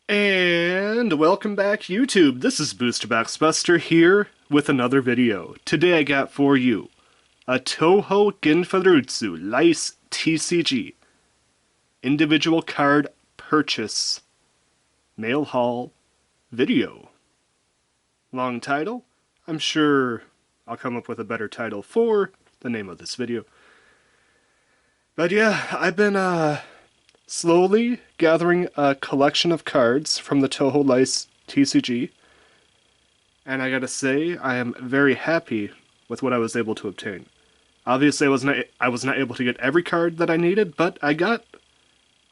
And welcome back, YouTube. This is Boosterbox Buster here with another video. Today I got for you a Touhou Ginfuritsu Lycee TCG individual card purchase mail haul video. Long title? I'm sure I'll come up with a better title for the name of this video. But yeah, I've been slowly gathering a collection of cards from the Touhou Lycee TCG, and I gotta say, I am very happy with what I was able to obtain. Obviously, I was not able to get every card that I needed, but I got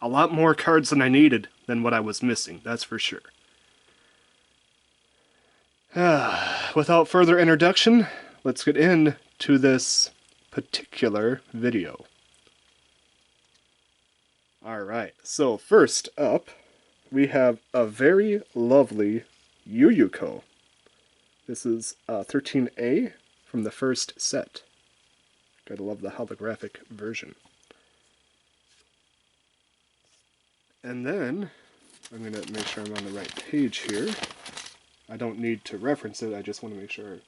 a lot more cards than I needed than what I was missing, that's for sure. Without further introduction, let's get into this particular video. Alright, so first up, we have a very lovely Yuyuko. This is 13A from the first set. Gotta love the holographic version. And then, I'm gonna make sure I'm on the right page here. I don't need to reference it, I just want to make sure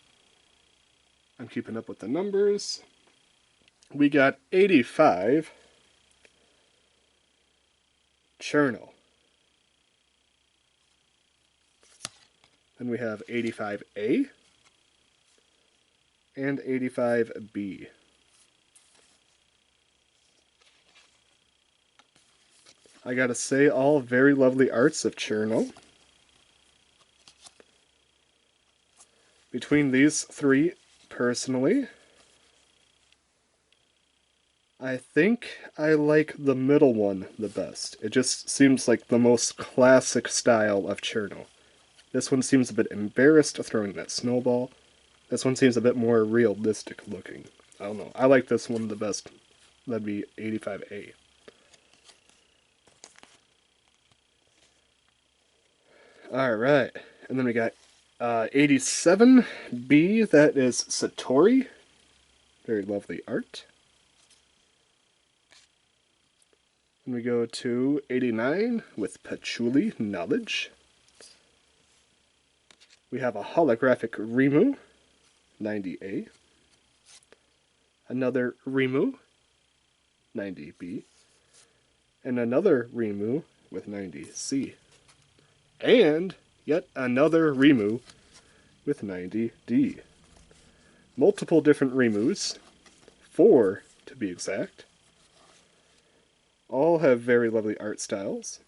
I'm keeping up with the numbers. We got 85 Cherno. Then we have 85A and 85B. I gotta say, all very lovely arts of Cherno. Between these three, personally, I think I like the middle one the best. It just seems like the most classic style of Cherno. This one seems a bit embarrassed throwing that snowball. This one seems a bit more realistic looking. I don't know. I like this one the best. That'd be 85A. Alright. And then we got 87B. That is Satori. Very lovely art. And we go to 89 with Patchouli, Knowledge. We have a holographic Reimu, 90A. Another Reimu, 90B. And another Reimu with 90C. And yet another Reimu with 90D. Multiple different Reimus, 4 to be exact. All have very lovely art styles.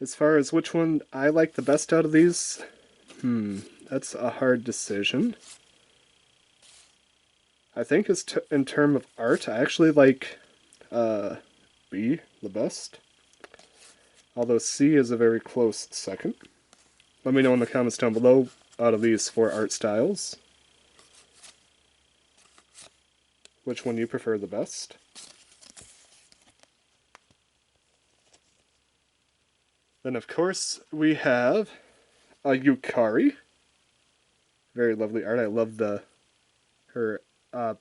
As far as which one I like the best out of these, that's a hard decision. I think in terms of art, I actually like B the best. Although C is a very close second. Let me know in the comments down below, out of these 4 art styles, which one you prefer the best. Then, of course, we have a Yukari. Very lovely art. I love her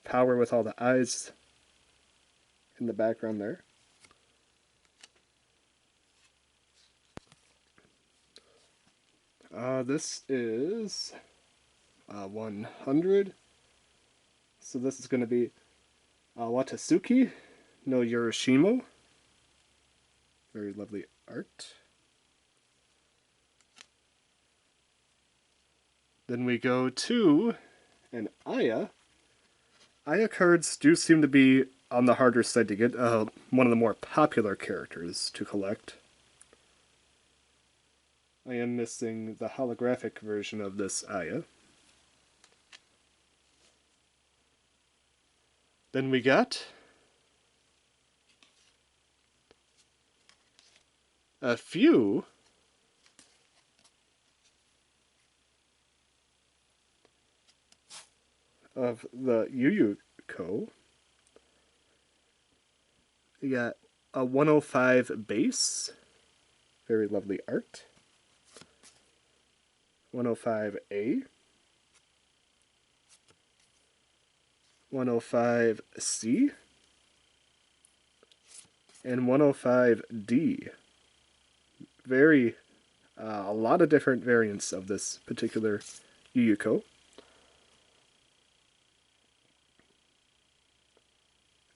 power with all the eyes in the background there. This is 100. So this is going to be Watasuki no Yorishimo. Very lovely art. Then we go to an Aya. Aya cards do seem to be on the harder side to get. One of the more popular characters to collect. I am missing the holographic version of this Aya. Then we got a few of the Yuyuko. We got a 105 base. Very lovely art. 105A. 105C. and 105D. Very, a lot of different variants of this particular Yuyuko.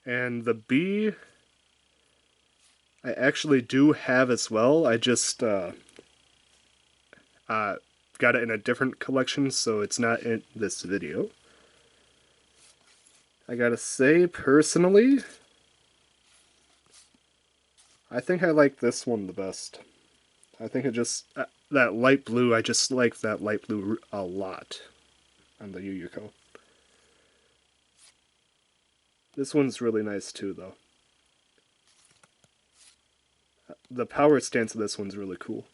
And the B, I actually do have as well. I just got it in a different collection, so it's not in this video. I gotta say, personally, I think I like this one the best. I think it just, that light blue, I just like that light blue a lot on the Yuyuko. This one's really nice too, though. The power stance of this one's really cool.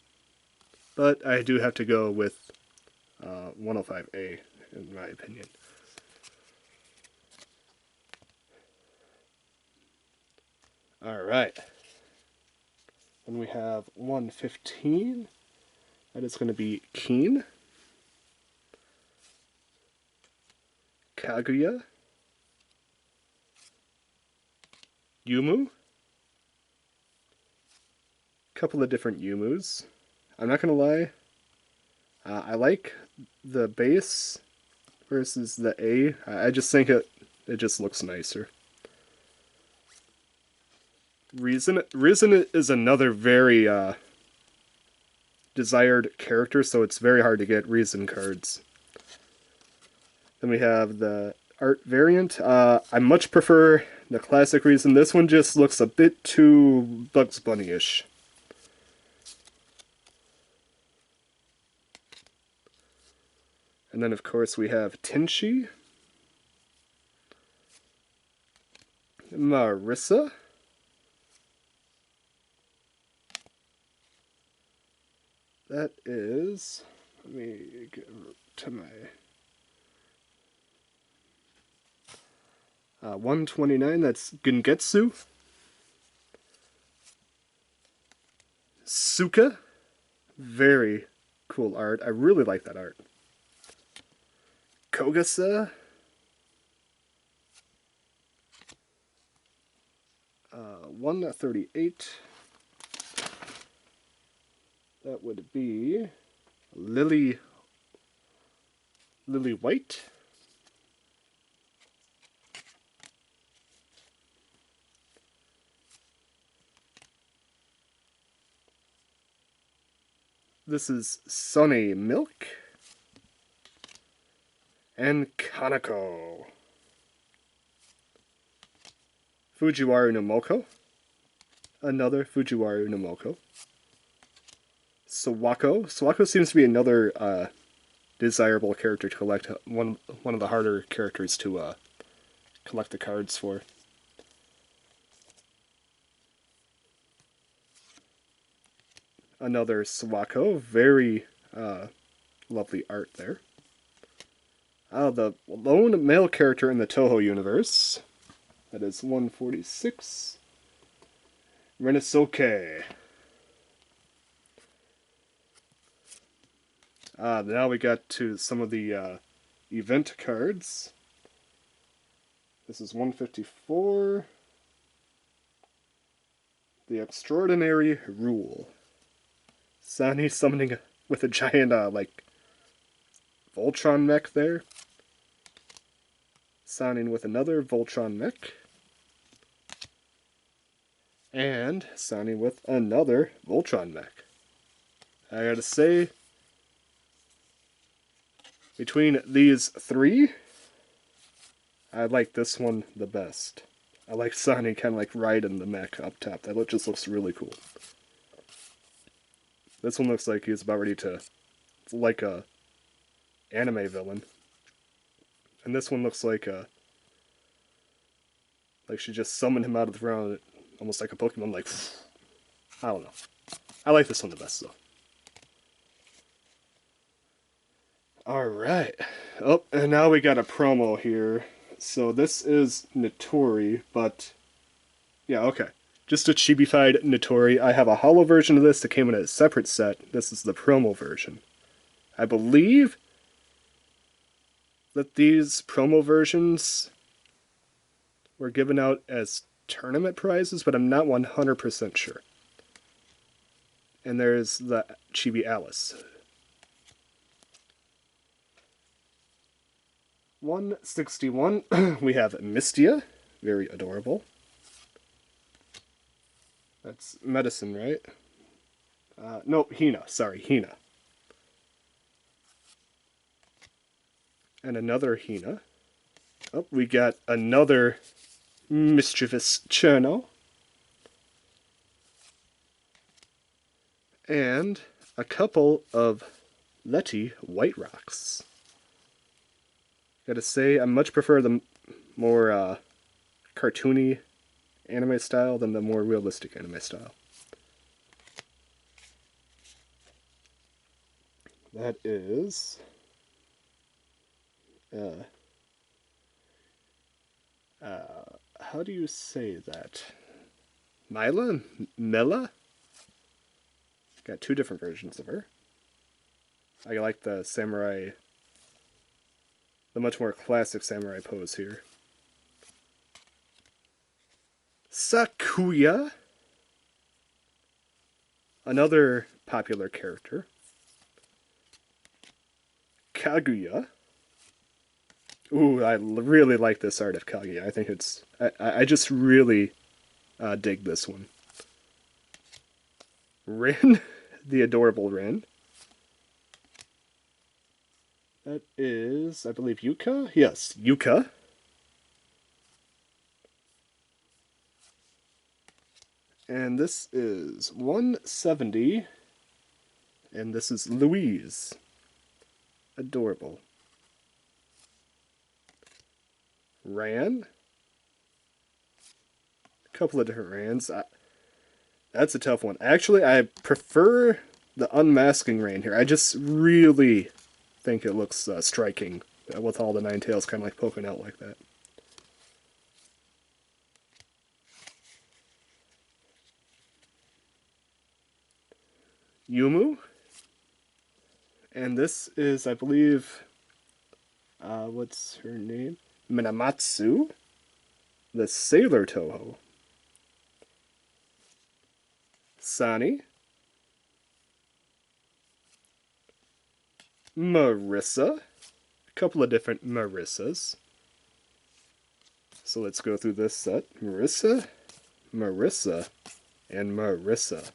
But I do have to go with 105A, in my opinion. Alright. Then we have 115. That is going to be Keen. Kaguya. Youmu. Couple of different Yumus. I'm not going to lie. I like the base versus the A. I just think it just looks nicer. Reisen is another very desired character, so it's very hard to get Reisen cards. Then we have the art variant. I much prefer the classic Reisen. This one just looks a bit too Bugs Bunny-ish. And then, of course, we have Tenchi, Marisa, that is, let me get to my 129, that's Gengetsu, Suika, very cool art, I really like that art. Kogasa, 138, that would be Lily White, this is Sunny Milk, and Kanako. Fujiwara no Moko. Another Fujiwara no Moko. Suwako. Suwako seems to be another desirable character to collect. One of the harder characters to collect the cards for. Another Suwako. Very lovely art there. The lone male character in the Touhou universe. That is 146. Renisoke. Now we got to some of the event cards. This is 154. The Extraordinary Rule. Sanae summoning with a giant, like, Voltron mech there. Signing with another Voltron mech. And signing with another Voltron mech. I gotta say, between these three, I like this one the best. I like signing kind of like riding the mech up top. That just looks really cool. This one looks like he's about ready to, it's like a anime villain. And this one looks like she just summoned him out of the ground, almost like a Pokemon, like, I don't know. I like this one the best, though. Alright. Oh, and now we got a promo here. So this is Notori, but, yeah, okay. Just a chibi-fied Notori. I have a holo version of this that came in a separate set. This is the promo version. I believe that these promo versions were given out as tournament prizes, but I'm not 100% sure. And there's the Chibi Alice. 161, we have Mistia, very adorable. That's medicine, right? No, Hina, sorry, Hina. And another Hina. Oh, we got another mischievous Cherno. And a couple of Letty White Rocks. Gotta say, I much prefer the more cartoony anime style than the more realistic anime style. That is... how do you say that? Mila? Mila? Got two different versions of her. I like the samurai, the much more classic samurai pose here. Sakuya, another popular character. Kaguya. Ooh, I really like this art of Kaguya. I think it's... I just really dig this one. Rin, the adorable Rin. That is, I believe, Yuka? Yes, Yuka. And this is 170. And this is Louise. Adorable. Ran. A couple of different Rans. That's a tough one. Actually, I prefer the unmasking Ran here. I just really think it looks striking with all the nine tails kind of like poking out like that. Youmu. And this is, I believe, what's her name? Minamatsu, the Sailor Touhou. Sanae. Marisa. A couple of different Marisas. So let's go through this set. Marisa, Marisa, and Marisa.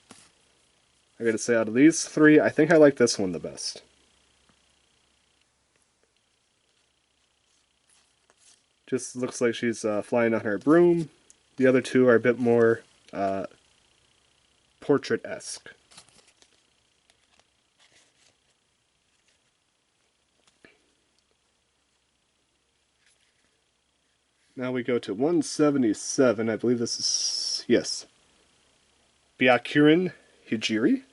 I gotta say, out of these three, I think I like this one the best. Just looks like she's flying on her broom. The other two are a bit more portrait-esque. Now we go to 177. I believe this is... yes. Byakuren Hijiri.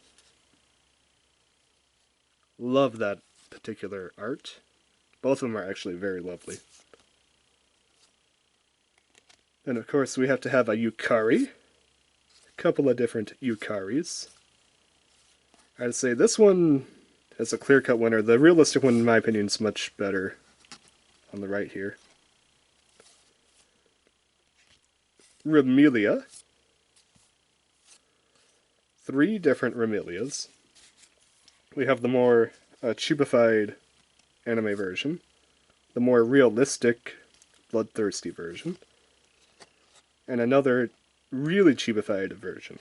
Love that particular art. Both of them are actually very lovely. And of course we have to have a Yukari. A couple of different Yukaris. I'd say this one is a clear-cut winner. The realistic one, in my opinion, is much better on the right here. Remilia. 3 different Remilias. We have the more cheapified anime version, the more realistic, bloodthirsty version, and another really cheapified version.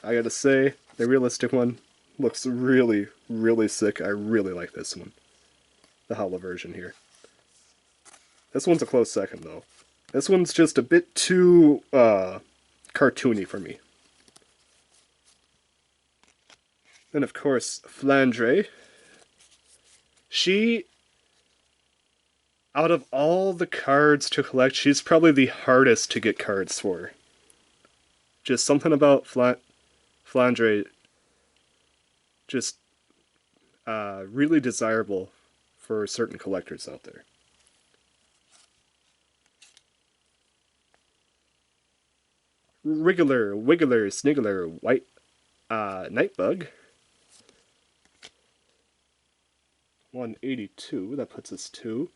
I gotta say, the realistic one looks really, really sick. I really like this one. The holo version here. This one's a close second, though. This one's just a bit too cartoony for me. Then, of course, Flandre. She, out of all the cards to collect, she's probably the hardest to get cards for. Just something about Flandre just really desirable for certain collectors out there. Wriggler, Wiggler, Sniggler, White Nightbug. 182, that puts us to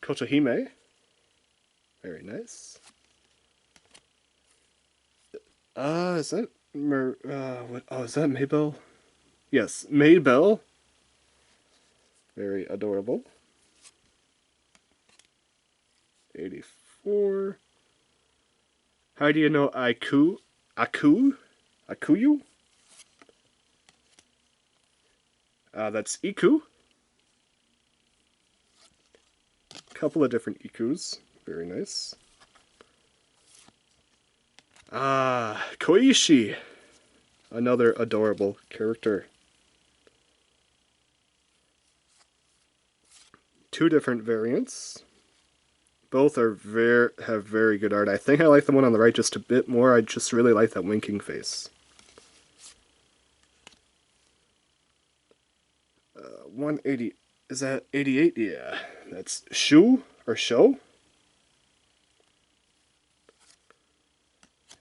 Kotohime. Very nice. Is that what? Oh, is that Maybell? Yes, Maybell. Very adorable. 84. How do you know Akuyu? That's Iku. Couple of different Ikus. Very nice. Koishi. Another adorable character. Two different variants. Both are have very good art. I think I like the one on the right just a bit more. I just really like that winking face. 180. Is that 88? Yeah. That's Shu or Sho.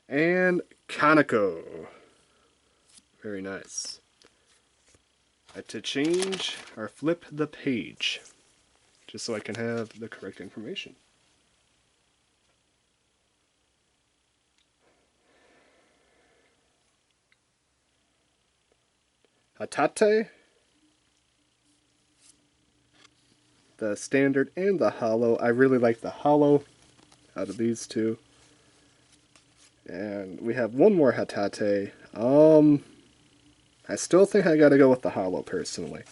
And Kaneko. Very nice. To change or flip the page, just so I can have the correct information. Hatate, the standard and the hollow. I really like the hollow out of these two. And we have one more Hatate. I still think I gotta go with the hollow personally.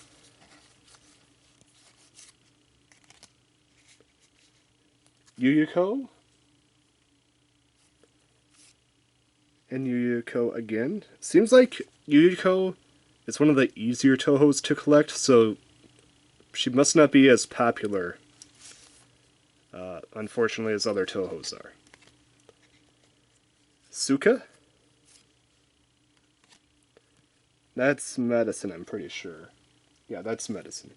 Yuyuko. And Yuyuko again. Seems like Yuyuko is one of the easier Touhous to collect, so she must not be as popular, unfortunately, as other Touhous are. Suika? That's medicine, I'm pretty sure. Yeah, that's medicine.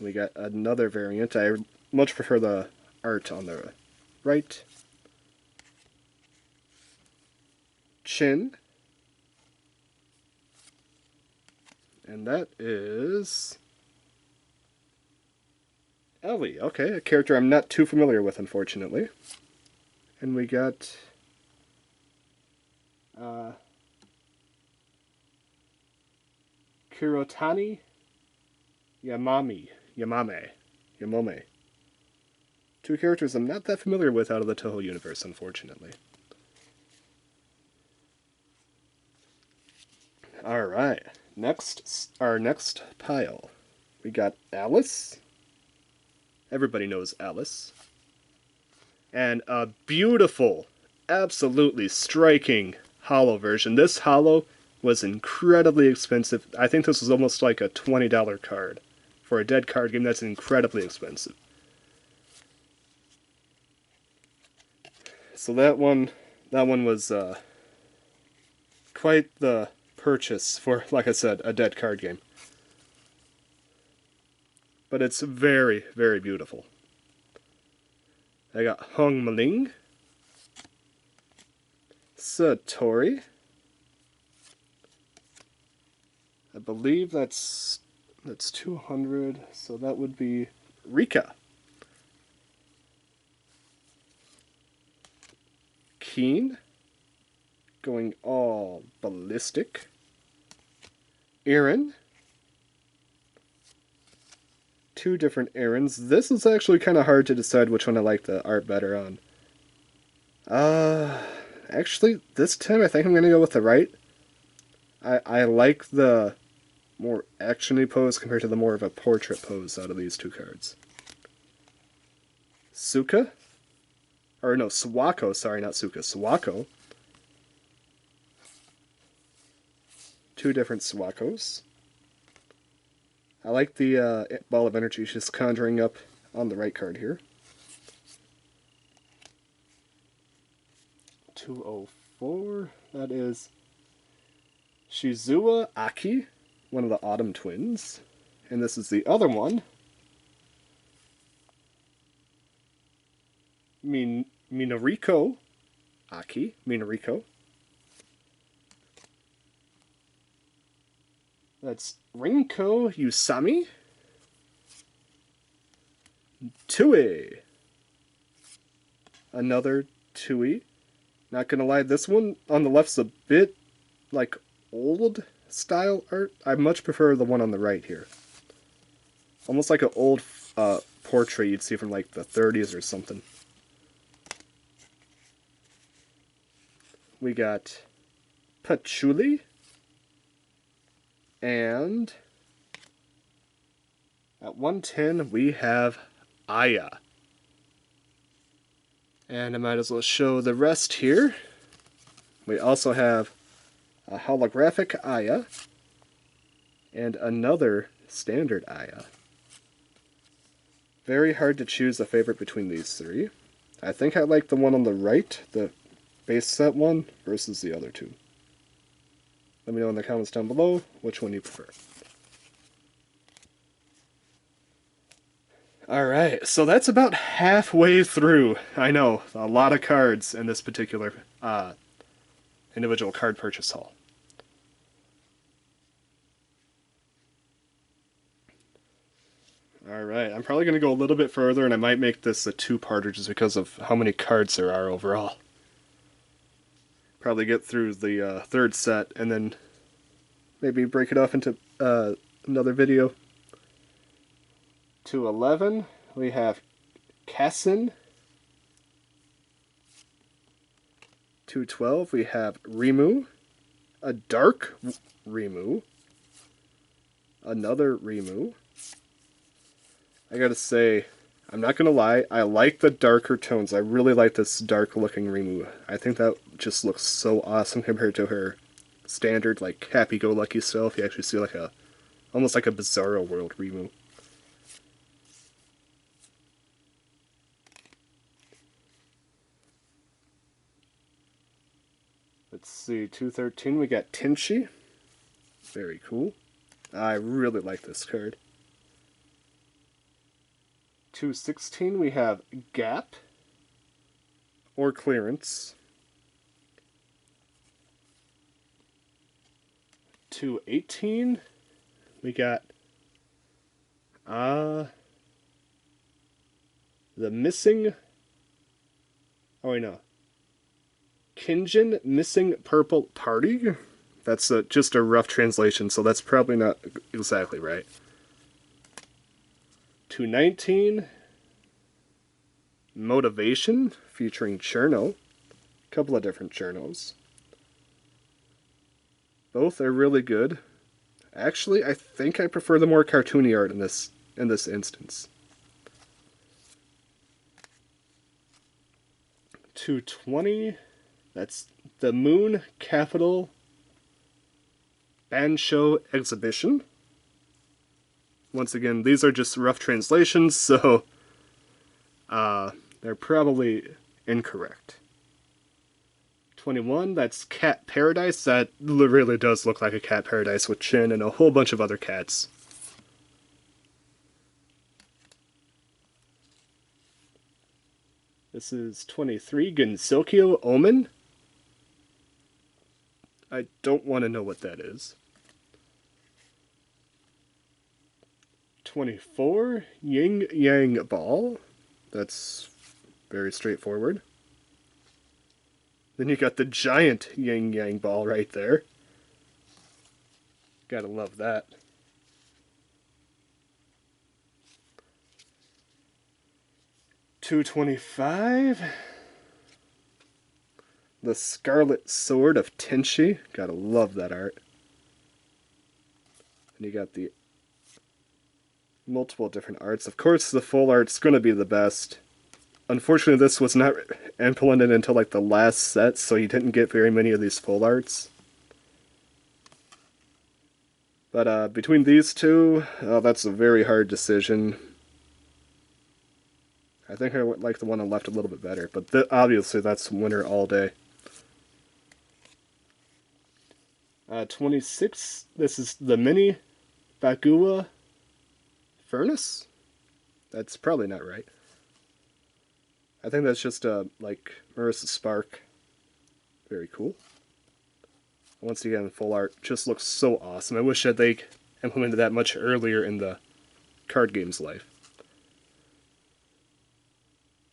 We got another variant. I much prefer the art on the right. Chen. And that is Ellie. Okay, a character I'm not too familiar with, unfortunately. And we got Kurotani Yamame. Two characters I'm not that familiar with out of the Touhou universe, unfortunately. Alright, our next pile. We got Alice. Everybody knows Alice. And a beautiful, absolutely striking hollow version. This hollow was incredibly expensive. I think this was almost like a $20 card. For a dead card game, that's incredibly expensive. So that one was quite the purchase for, like I said, a dead card game. But it's very, very beautiful. I got Hong Maling, Satori. I believe that's 200, so that would be Rika. Keen, going all ballistic. Aaron. Two different Aarons. This is actually kind of hard to decide which one I like the art better on. Actually, this time I think I'm going to go with the right. I like the more action-y pose compared to the more of a portrait pose out of these two cards. Suika? Or no, Suwako, sorry, not Suika, Suwako. Two different Suwakos. I like the ball of energy she's conjuring up on the right card here. 204, that is Shizuo Aki, one of the Autumn Twins. And this is the other one. Minariko Aki. Minariko. That's Rinko Usami. Tui. Another Tui. Not gonna lie, this one on the left's a bit like old style art. I much prefer the one on the right here. Almost like an old portrait you'd see from like the 30s or something. We got Patchouli. And at 110 we have Aya. And I might as well show the rest here. We also have a holographic Aya and another standard Aya. Very hard to choose a favorite between these three. I think I like the one on the right, the base set one, versus the other two. Let me know in the comments down below which one you prefer. Alright, so that's about halfway through. I know, a lot of cards in this particular individual card purchase haul. Alright, I'm probably going to go a little bit further, and I might make this a two-parter just because of how many cards there are overall. Probably get through the third set, and then maybe break it off into another video. 211, we have Kassen. 212, we have Reimu. A dark Reimu. Another Reimu. I gotta say, I'm not gonna lie, I like the darker tones. I really like this dark looking Reimu. I think that just looks so awesome compared to her standard, like, happy-go-lucky self. You actually see like almost like a Bizarro World Reimu. Let's see, 213, we got Tenchi. Very cool. I really like this card. 216, we have Gap. Or Clearance. 218, we got the missing... Oh, wait, no. Kinjin Missing Purple Party? That's just a rough translation, so that's probably not exactly right. 219, Motivation, featuring Cherno. A couple of different Chernos. Both are really good. Actually, I think I prefer the more cartoony art in this instance. 220, that's the Moon Capital Bansho Exhibition. Once again, these are just rough translations, so they're probably incorrect. 21, that's Cat Paradise. That really does look like a cat paradise with Chen and a whole bunch of other cats. This is 23, Gensokyo Omen. I don't want to know what that is. 24, Yin Yang Ball. That's very straightforward. Then you got the giant Yin Yang Ball right there. Gotta love that. $225. The Scarlet Sword of Tenchi. Gotta love that art. And you got the multiple different arts. Of course, the full art's gonna be the best. Unfortunately, this was not implemented until like the last set, so you didn't get very many of these full arts. But between these two, that's a very hard decision. I think I would like the one on the left a little bit better, but obviously that's winner all day. 26, this is the mini Bagua Furnace? That's probably not right. I think that's just like Marisa Spark. Very cool. Once again, full art just looks so awesome. I wish that they implemented that much earlier in the card game's life.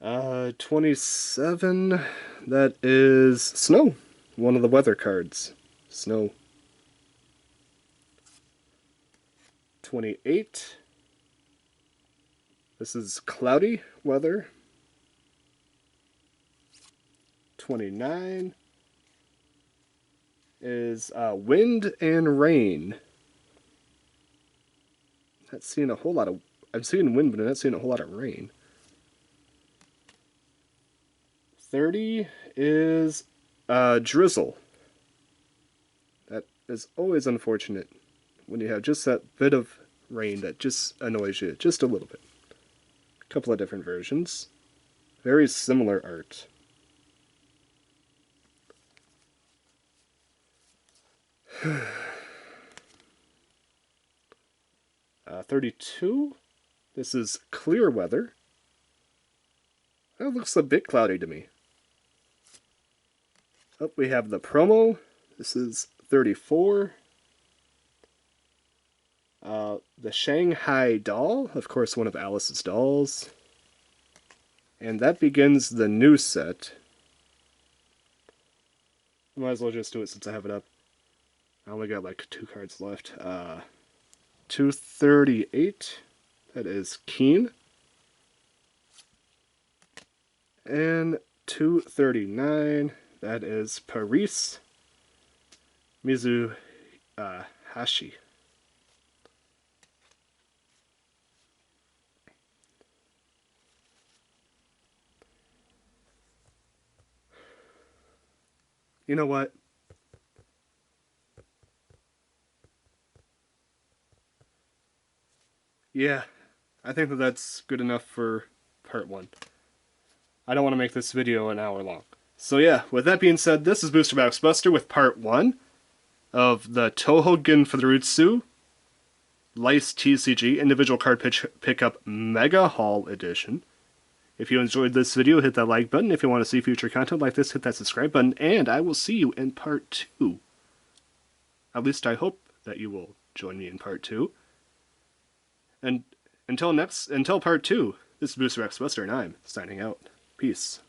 27, That is Snow, one of the weather cards. Snow. 28. This is cloudy weather. 29 is wind and rain. Not seeing a whole lot of. I'm seeing wind, but I'm not seeing a whole lot of rain. 30 is drizzle. That is always unfortunate when you have just that bit of rain that just annoys you just a little bit. A couple of different versions. Very similar art. uh, 32. This is clear weather. That looks a bit cloudy to me. Oh, we have the promo. This is 34. The Shanghai doll, of course one of Alice's dolls. And that begins the new set. Might as well just do it since I have it up. I only got like 2 cards left. 238. That is Keen. And 239. That is Paris Mizuhashi. You know what? Yeah, I think that's good enough for part 1. I don't want to make this video an hour long. So yeah, with that being said, this is Booster Box Buster with part 1 of the Touhou Ginfuritsu Lycee TCG Individual Card Pickup Mega Haul Edition. If you enjoyed this video, hit that like button. If you want to see future content like this, hit that subscribe button. And I will see you in part 2. At least I hope that you will join me in part 2. And until part 2, this is Booster X Buster, and I'm signing out. Peace.